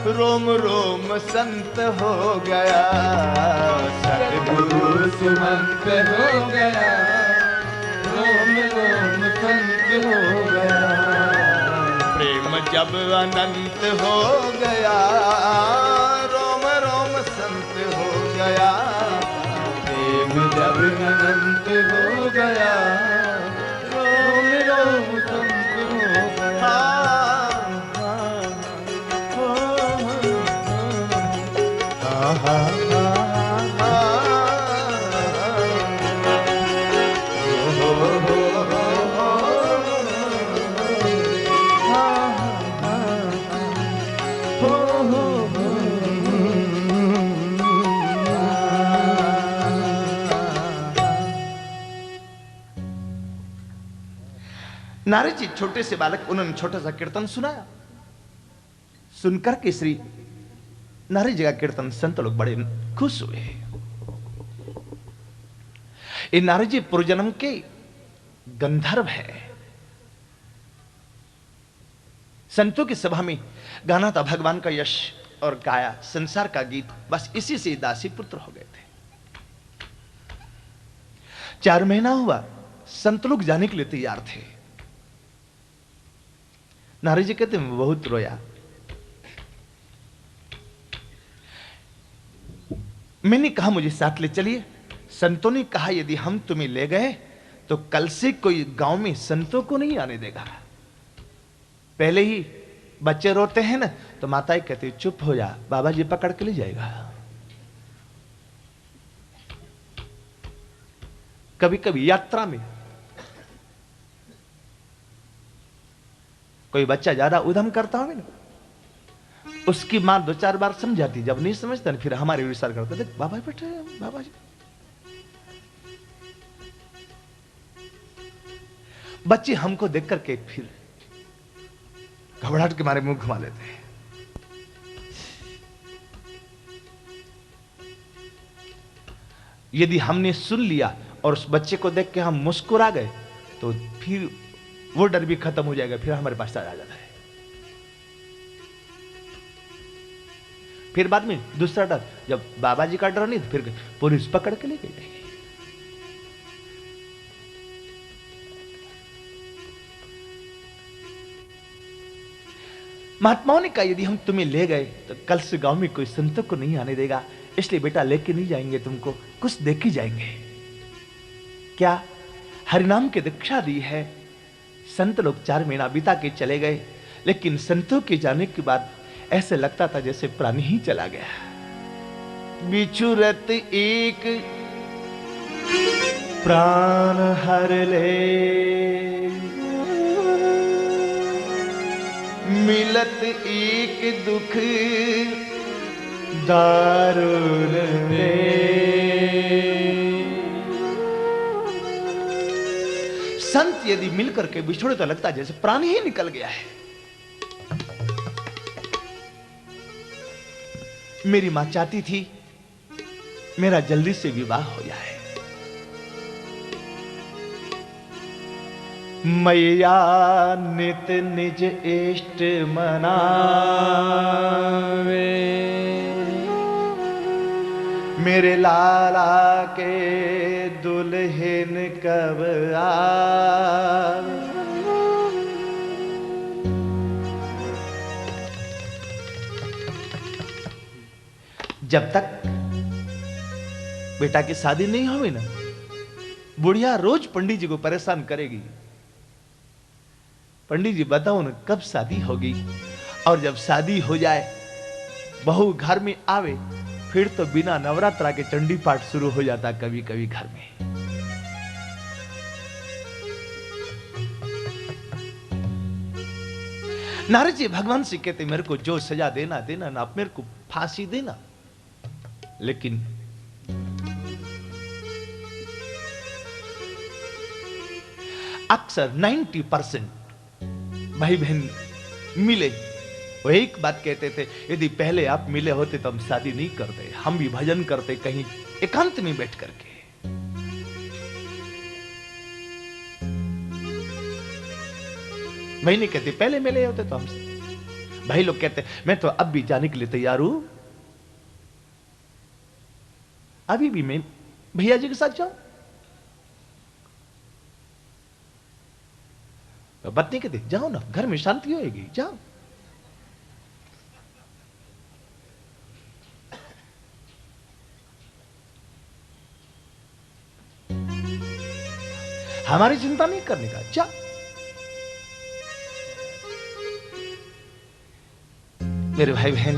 रोम रोम संत हो गया। सदगुरु सुमंत हो गया, रोम रोम संत हो गया। प्रेम जब अनंत हो गया, रोम रोम संत हो गया। प्रेम जब अनंत हो गया, रोम रोम संत हो गया। नारद जी छोटे से बालक, उन्होंने छोटा सा कीर्तन सुनाया। सुनकर के श्री नारद जी का कीर्तन संत लोग बड़े खुश हुए। ये नारद जी पूर्वजन्म के गंधर्व है। संतों की सभा में गाना था भगवान का यश और गाया संसार का गीत। बस इसी से दासी पुत्र हो गए थे। 4 महीना हुआ, संत लोग जाने के लिए तैयार थे। नारद जी कहते मैं बहुत रोया। मैंने कहा मुझे साथ ले चलिए। संतों ने कहा यदि हम तुम्हें ले गए तो कल से कोई गांव में संतों को नहीं आने देगा। पहले ही बच्चे रोते हैं ना तो माताएं कहती चुप हो जा, बाबा जी पकड़ के ले जाएगा। कभी कभी यात्रा में कोई बच्चा ज्यादा उधम करता हो ना, उसकी मां 2-4 बार समझाती, जब नहीं समझता फिर हमारे विचार करते देख बाबा बेटे बाबा जी। बच्चे हमको देख करके फिर घबराहट के मारे मुंह घुमा लेते हैं। यदि हमने सुन लिया और उस बच्चे को देख के हम मुस्कुरा गए तो फिर वो डर भी खत्म हो जाएगा, फिर हमारे पास आ जाता है। फिर बाद में दूसरा डर, जब बाबा जी का डर नहीं तो फिर पुलिस पकड़ के ले गई। महात्माओं ने कहा यदि हम तुम्हें ले गए तो कल से गांव में कोई संतों को नहीं आने देगा, इसलिए बेटा लेके नहीं जाएंगे तुमको, कुछ देख ही जाएंगे। क्या? हरिनाम की दीक्षा दी है। संत लोग 4 महीना बिता के चले गए, लेकिन संतों के जाने के बाद ऐसे लगता था जैसे प्राण ही चला गया। बिछुरत एक प्राण हर ले, मिलत एक दुख दारुण रे। संत यदि मिलकर के बिछोड़े तो लगता जैसे प्राण ही निकल गया है। मेरी मां चाहती थी मेरा जल्दी से विवाह हो जाए। मैया नित निज इष्ट मनावे, मेरे लाला के दुल्हन कब आवे। जब तक बेटा की शादी नहीं हुई ना, बुढ़िया रोज पंडित जी को परेशान करेगी। पंडित जी बताओ ना कब शादी होगी, और जब शादी हो जाए बहू घर में आवे फिर तो बिना नवरात्रा के चंडी पाठ शुरू हो जाता कभी कभी घर में। नारद जी भगवान से कहते मेरे को जो सजा देना देना ना, आप मेरे को फांसी देना, लेकिन अक्सर 90% भाई बहन मिले वो एक बात कहते थे, यदि पहले आप मिले होते तो हम शादी नहीं करते, हम भी भजन करते कहीं एकांत में बैठ करके। मैं नहीं कहती पहले मिले होते तो हमसे। भाई लोग कहते मैं तो अब भी जाने के लिए तैयार हूं, अभी भी मैं भैया जी के साथ जाऊं। पत्नी कहती जाओ ना, घर में शांति होएगी, जाओ। हमारी चिंता नहीं करने का, जा। मेरे भाई बहन,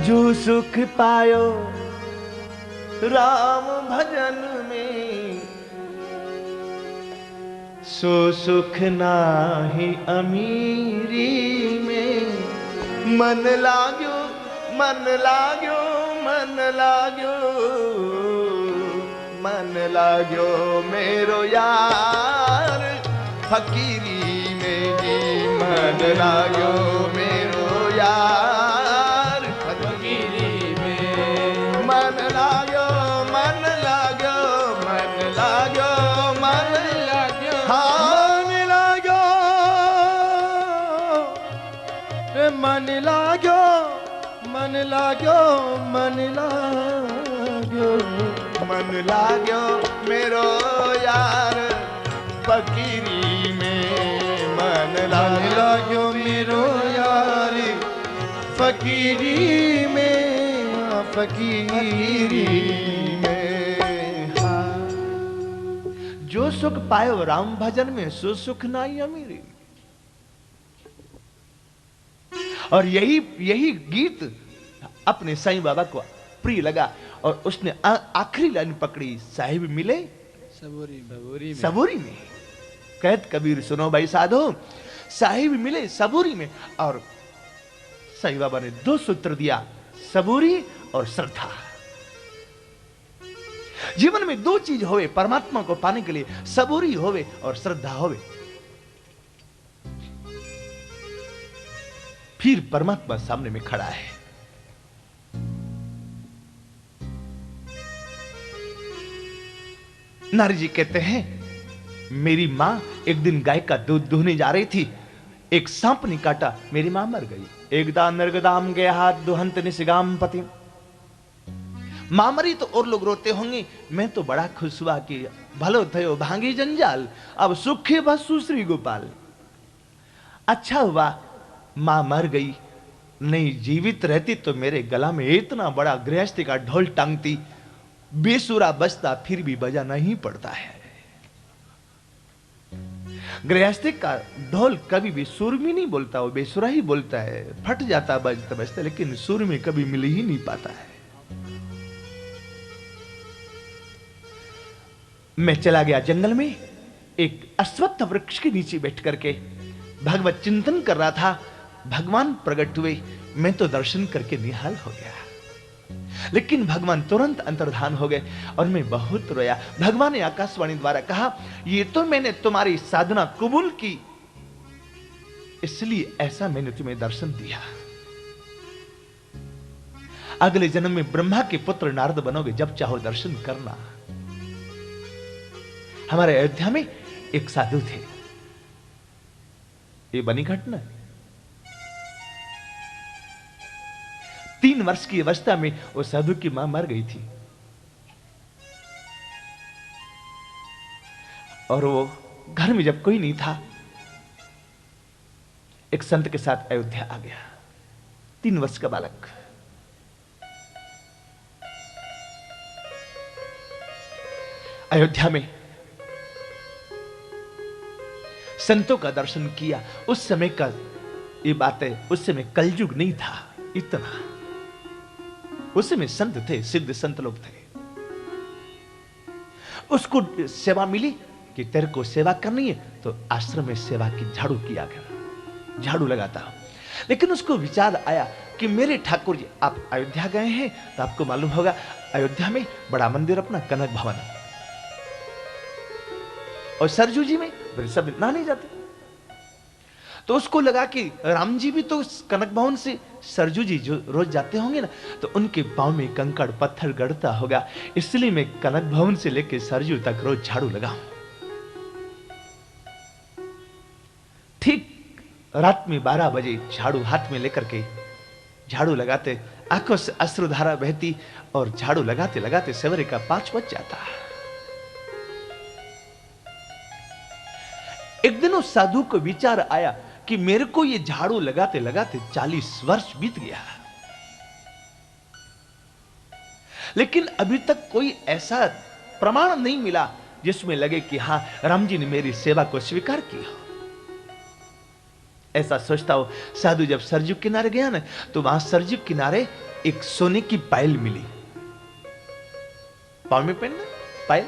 जो सुख पायो राम भजन में, सो सुख नाही अमीरी में। मन लाग्यो मन लाग्यो मन लाग्यो मन लाग्यो मेरो यार फकीरी में जी। मन लाग्यो मेरो यार फकीरी में। मन लाग्यो मन लाग्यो मन लाग्यो मन लाग्यो मन लाग्यो मन लाग्यो मन लाग्यो मन लाग्यो मन लाग्यो मेरो यार फकीरी में। मन लाग्यो मेरो यार फकीरी में फकीरी में। हाँ। जो सुख पायो राम भजन में, सो सुख नाई अमीरी। और यही गीत अपने साईं बाबा को प्रिय लगा और उसने आखिरी लाइन पकड़ी, साहिब मिले सबूरी में। कहत कबीर सुनो भाई साधो, साहिब मिले सबूरी में। और साईं बाबा ने 2 सूत्र दिया, सबूरी और श्रद्धा। जीवन में 2 चीज होवे परमात्मा को पाने के लिए, सबूरी होवे और श्रद्धा होवे, फिर परमात्मा सामने में खड़ा है। नारी जी कहते हैं मेरी मां एक दिन गाय का दूध दुहने जा रही थी, एक सांप ने काटा, मेरी मां मर गई। एकदा निर्गदाम गए हाथ दुहंत निशिगाम पति। मां मरी तो और लोग रोते होंगे, मैं तो बड़ा खुश हुआ कि भलो थयो भांगी जंजाल, अब सुखे बस सुश्री गोपाल। अच्छा हुआ मां मर गई, नहीं जीवित रहती तो मेरे गला में इतना बड़ा गृहस्थी का ढोल टांगती, बेसुरा बजता फिर भी बजाना ही पड़ता है। गृहस्थी का ढोल कभी भी सुर में नहीं बोलता, वो बेसुरा ही बोलता है, फट जाता बजता बजता, लेकिन सुर में कभी मिल ही नहीं पाता है। मैं चला गया जंगल में, एक अश्वत्थ वृक्ष के नीचे बैठ करके भगवत चिंतन कर रहा था। भगवान प्रकट हुए, मैं तो दर्शन करके निहाल हो गया, लेकिन भगवान तुरंत अंतर्धान हो गए और मैं बहुत रोया। भगवान ने आकाशवाणी द्वारा कहा, ये तो मैंने तुम्हारी साधना कबूल की, इसलिए ऐसा मैंने तुम्हें दर्शन दिया। अगले जन्म में ब्रह्मा के पुत्र नारद बनोगे, जब चाहो दर्शन करना। हमारे अयोध्या में एक साधु थे, ये बनी घटना। 3 वर्ष की अवस्था में वो साधु की मां मर गई थी और वो घर में जब कोई नहीं था, एक संत के साथ अयोध्या आ गया। 3 वर्ष का बालक। अयोध्या में संतों का दर्शन किया। उस समय का ये बातें उस समय कलयुग नहीं था इतना। उस समय संत थे, सिद्ध संत लोग थे। उसको सेवा मिली कि तेरे को सेवा करनी है तो आश्रम में सेवा की झाड़ू किया कर, झाड़ू लगाता हूं। लेकिन उसको विचार आया कि मेरे ठाकुर जी, आप अयोध्या गए हैं तो आपको मालूम होगा अयोध्या में बड़ा मंदिर अपना कनक भवन, और सरजू जी में सब नहाने जाते। तो उसको लगा कि राम जी भी तो कनक भवन से सरजू जी जो रोज जाते होंगे ना, तो उनके पांव में कंकड़ पत्थर गड़ता होगा, इसलिए मैं कनक भवन से लेकर सरजू तक रोज झाड़ू लगाऊं। ठीक रात में 12 बजे झाड़ू हाथ में लेकर के झाड़ू लगाते, आंखों से अश्रुधारा बहती, और झाड़ू लगाते लगाते सवेरे का 5 बज जाता। एक दिन उस साधु को विचार आया कि मेरे को ये झाड़ू लगाते लगाते 40 वर्ष बीत गया, लेकिन अभी तक कोई ऐसा प्रमाण नहीं मिला जिसमें लगे कि हां राम जी ने मेरी सेवा को स्वीकार किया। ऐसा सोचता हो साधु जब सरजू किनारे गया ना, तो वहां सरजू किनारे एक सोने की पायल मिली, पांव में पहनना पायल,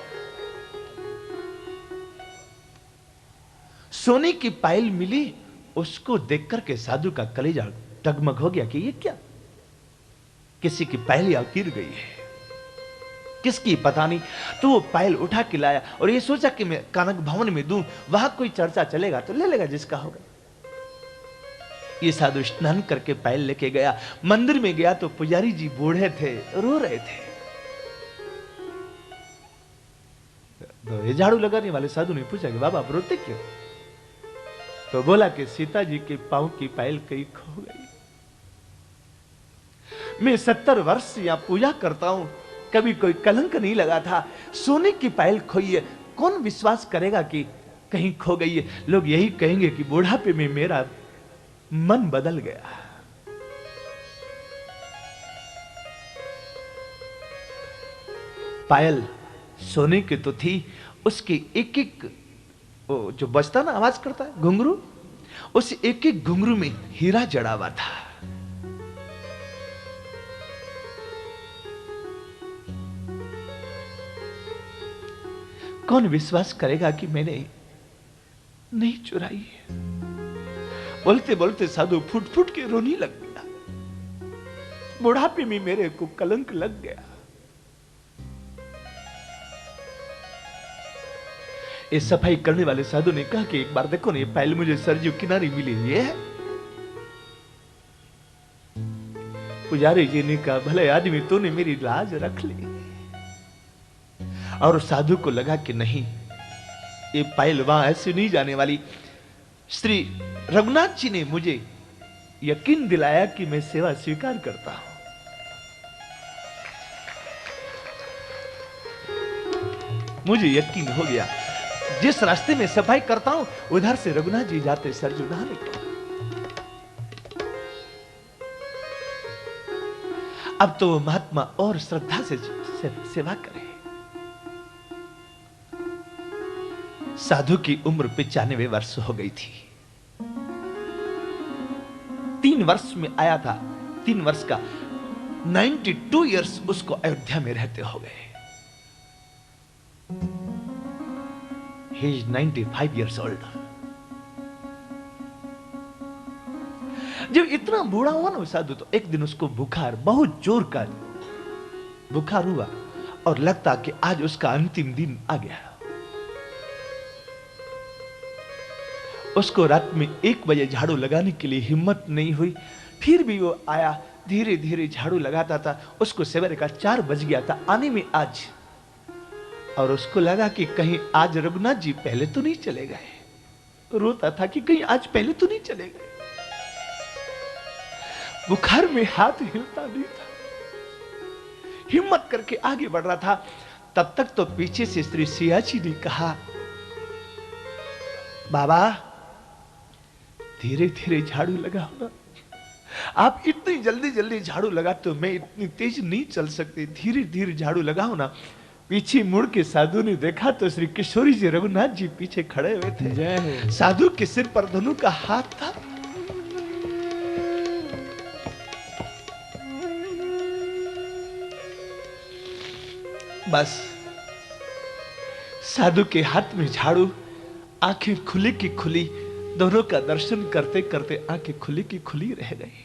सोने की पायल मिली। उसको देख करके साधु का कलेजा डगमग हो गया कि ये क्या, किसी की पायल या गिर गई है, किसकी पता नहीं। तो वो पायल उठा के लाया और ये सोचा कि मैं कनक भवन में दूं, वहां कोई चर्चा चलेगा तो ले लेगा जिसका होगा। ये साधु स्नान करके पायल लेके गया, मंदिर में गया तो पुजारी जी बूढ़े थे, रो रहे थे। तो ये झाड़ू लगाने वाले साधु ने पूछा कि बाबा आप रोते क्यों? तो बोला कि सीता जी के पांव की पायल कहीं खो गई। मैं 70 वर्ष यहां पूजा करता हूं, कभी कोई कलंक नहीं लगा था, सोने की पायल खोई है, कौन विश्वास करेगा कि कहीं खो गई है? लोग यही कहेंगे कि बुढ़ापे में मेरा मन बदल गया। पायल सोने की तो थी, उसके एक एक जो बजता ना आवाज करता है घुंघरू, उस एक एक घुंघरू में हीरा जड़ा हुआ था। कौन विश्वास करेगा कि मैंने नहीं चुराई है? बोलते बोलते साधु फुट फुट के रोने लग गया। बुढ़ापे में मेरे को कलंक लग गया। इस सफाई करने वाले साधु ने कहा कि एक बार देखो ना, ये पायल मुझे सरजू किनारे मिली, ये है। पुजारी जी ने कहा भले आदमी तूने मेरी लाज रख ली। और साधु को लगा कि नहीं, ये पायल वहां ऐसे नहीं जाने वाली। श्री रघुनाथ जी ने मुझे यकीन दिलाया कि मैं सेवा स्वीकार करता हूं। मुझे यकीन हो गया, जिस रास्ते में सफाई करता हूं उधर से रघुनाथ जी जाते सरजू नहाने को। अब तो महात्मा और श्रद्धा से सेवा करे। साधु की उम्र 95 वर्ष हो गई थी। 3 वर्ष में आया था, 3 वर्ष का 92 इयर्स उसको अयोध्या में रहते हो गए। He is 95 years old. जब इतना बूढ़ा हुआ ना साधु, तो एक दिन उसको बुखार, बहुत जोर का बुखार हुआ और लगता कि आज उसका अंतिम दिन आ गया। उसको रात में 1 बजे झाड़ू लगाने के लिए हिम्मत नहीं हुई, फिर भी वो आया, धीरे धीरे झाड़ू लगाता था। उसको सवेरे का 4 बज गया था आने में आज, और उसको लगा कि कहीं आज रघुनाथ जी पहले तो नहीं चले गए। रोता था कि कहीं आज पहले तो नहीं चले गए। बुखार में हाथ हिलता नहीं था, हिम्मत करके आगे बढ़ रहा था। तब तक तो पीछे से श्री सियाची ने कहा, बाबा धीरे धीरे झाड़ू लगाओ ना, आप इतनी जल्दी जल्दी झाड़ू लगाते हो, मैं इतनी तेज नहीं चल सकती, धीरे धीरे झाड़ू लगाओ ना। पीछे मुड़ के साधु ने देखा तो श्री किशोरी जी रघुनाथ जी पीछे खड़े हुए थे। साधु के सिर पर धनु का हाथ था। बस साधु के हाथ में झाड़ू, आंखें खुली की खुली, दोनों का दर्शन करते करते आंखें खुली की खुली रह गई।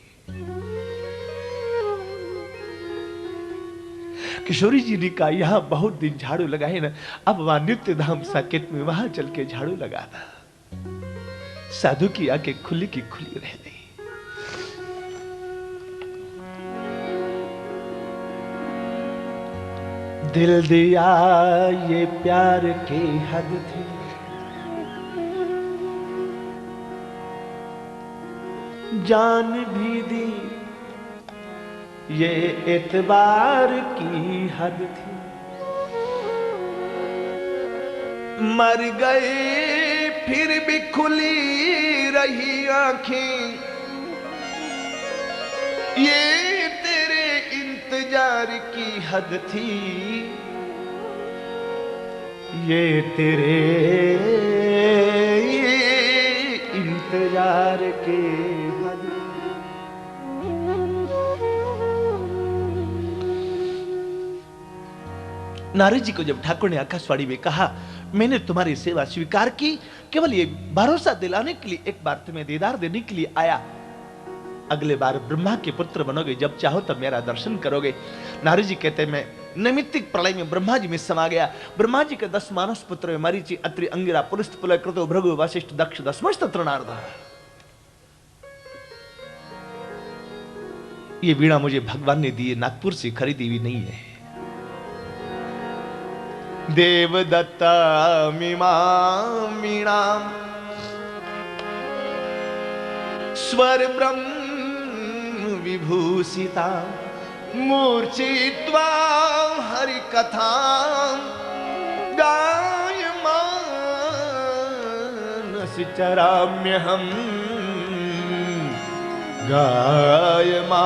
किशोरी जी ने कहा यहां बहुत दिन झाड़ू लगाए ना, अब वहां नित्य धाम साकेत में वहां चल के झाड़ू लगाना। साधु की आंखें खुली की खुली रह गई। दिल दिया ये प्यार की हद थी, जान भी दी ये एतबार की हद थी। मर गए फिर भी खुली रही आंखें, ये तेरे इंतजार की हद थी, ये तेरे इंतजार की हद। नारद जी को जब ठाकुर ने आकाशवाणी में कहा मैंने तुम्हारी सेवा स्वीकार की, केवल ये भरोसा दिलाने के लिए, एक बार तुम्हें दीदार देने के लिए आया, अगले बार ब्रह्मा के पुत्र बनोगे, जब चाहो तब मेरा दर्शन करोगे। नारद जी कहते मैं नैमित्तिक प्रलय में ब्रह्मा जी में समा गया। ब्रह्मा जी के 10 मानस पुत्र में मरीचि, अत्रि, अंगिरा, पुलस्त, पुलह, क्रतु, भृगु, वशिष्ठ, दक्ष, दशमस्तत्र नारद। ये वीणा मुझे भगवान ने दी है, नागपुर से खरीदी हुई नहीं है। देवदत्ता मीमां वीणां स्वर ब्रह्म विभूषिता मूर्छित्वा हरि कथां गायमानश्चराम्यहं गायमानश्चराम्यहम्।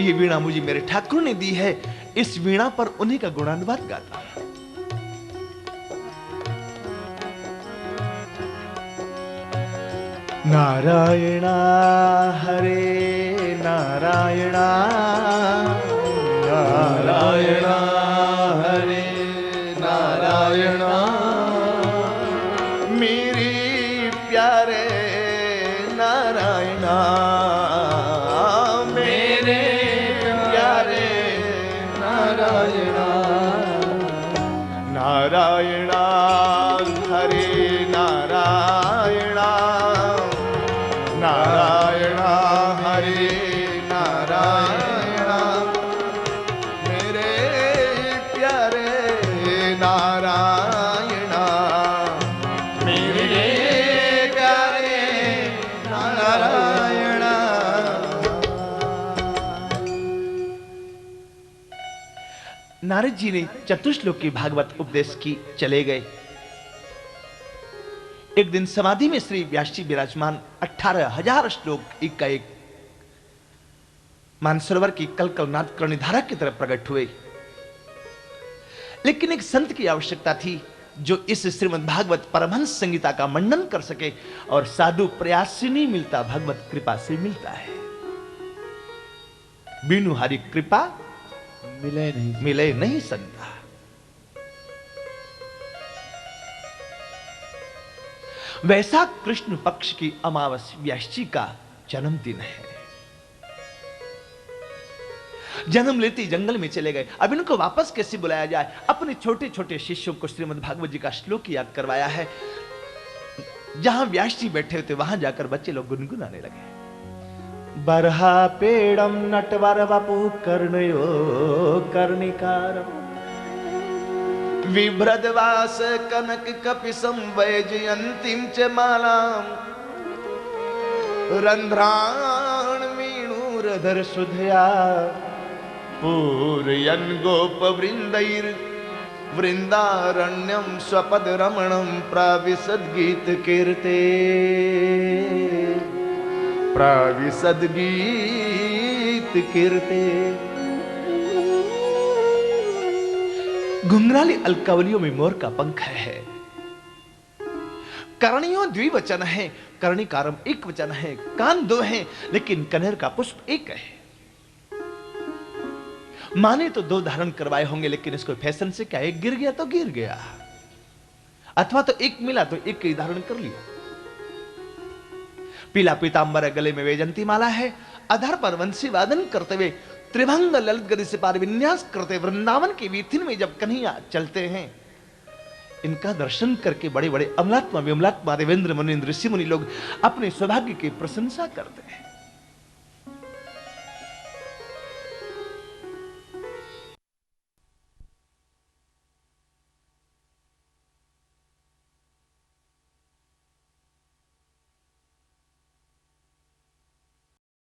ये वीणा मुझे मेरे ठाकुर ने दी है, इस वीणा पर उन्हीं का गुणानुवाद गाता है। नारायण हरे नारायण, नारायण हरे नारायण, मेरे प्यारे नारायण, मेरे प्यारे नारायण, नारायण हरे नारायण, नारायण हरे नारायण, मेरे प्यारे नारायण, मेरे प्यारे नारायण। नारद जी ने चतुश्लोकी भागवत उपदेश की चले गए। एक दिन समाधि में श्री व्यास जी विराजमान 18,000 श्लोक एक का एक मानसरोवर की कलकलनाद कर्णधारा की तरह प्रकट हुए। लेकिन एक संत की आवश्यकता थी जो इस श्रीमद् भागवत परमहंस संगीता का मंडन कर सके, और साधु प्रयास से नहीं मिलता, भगवत कृपा से मिलता है। बिनु हरि कृपा मिले नहीं सकता। वैसा कृष्ण पक्ष की अमावस व्यास जी का जन्मदिन है। जन्म लेते जंगल में चले गए। अब इनको वापस कैसे बुलाया जाए? अपने छोटे छोटे शिष्यों को श्रीमद् भागवत जी का श्लोक याद करवाया है। जहां व्यास जी बैठे थे वहां जाकर बच्चे लोग गुनगुनाने लगे। बरहा पेड़म नटवर वपु कर्णयो कर्णिकारम, विभ्रदवास कनक कपिसं वैजयन्तीं च मालां, रन्ध्राण वीणुरधर सुधया पूरयन् गोपवृन्दैर् वृन्दारण्यं स्वपद रमणं प्राविशद् गीत कीर्ते, प्राविशद् गीत कीर्ते। घुंघराली अलकावलियों में मोर का पंख है। कर्णियों द्विवचन है, कर्णिकारम एक वचन है, कान दो हैं, लेकिन कनेर का पुष्प एक है। माने तो 2 धारण करवाए होंगे, लेकिन इसको फैशन से क्या, एक गिर गया तो गिर गया, अथवा तो एक मिला तो एक ही धारण कर लिया। पीला पीतांबर है, गले में वैजंती माला है, अधर पर वंशी वादन करते हुए त्रिभंग ललित गति से पार विन्यास करते वृंदावन की वीथिन में जब कन्हैया चलते हैं, इनका दर्शन करके बड़े बड़े अमलात्मा विमलात्मा देवेंद्र मुनीन्द्र ऋषि मुनि लोग अपने सौभाग्य की प्रशंसा करते हैं।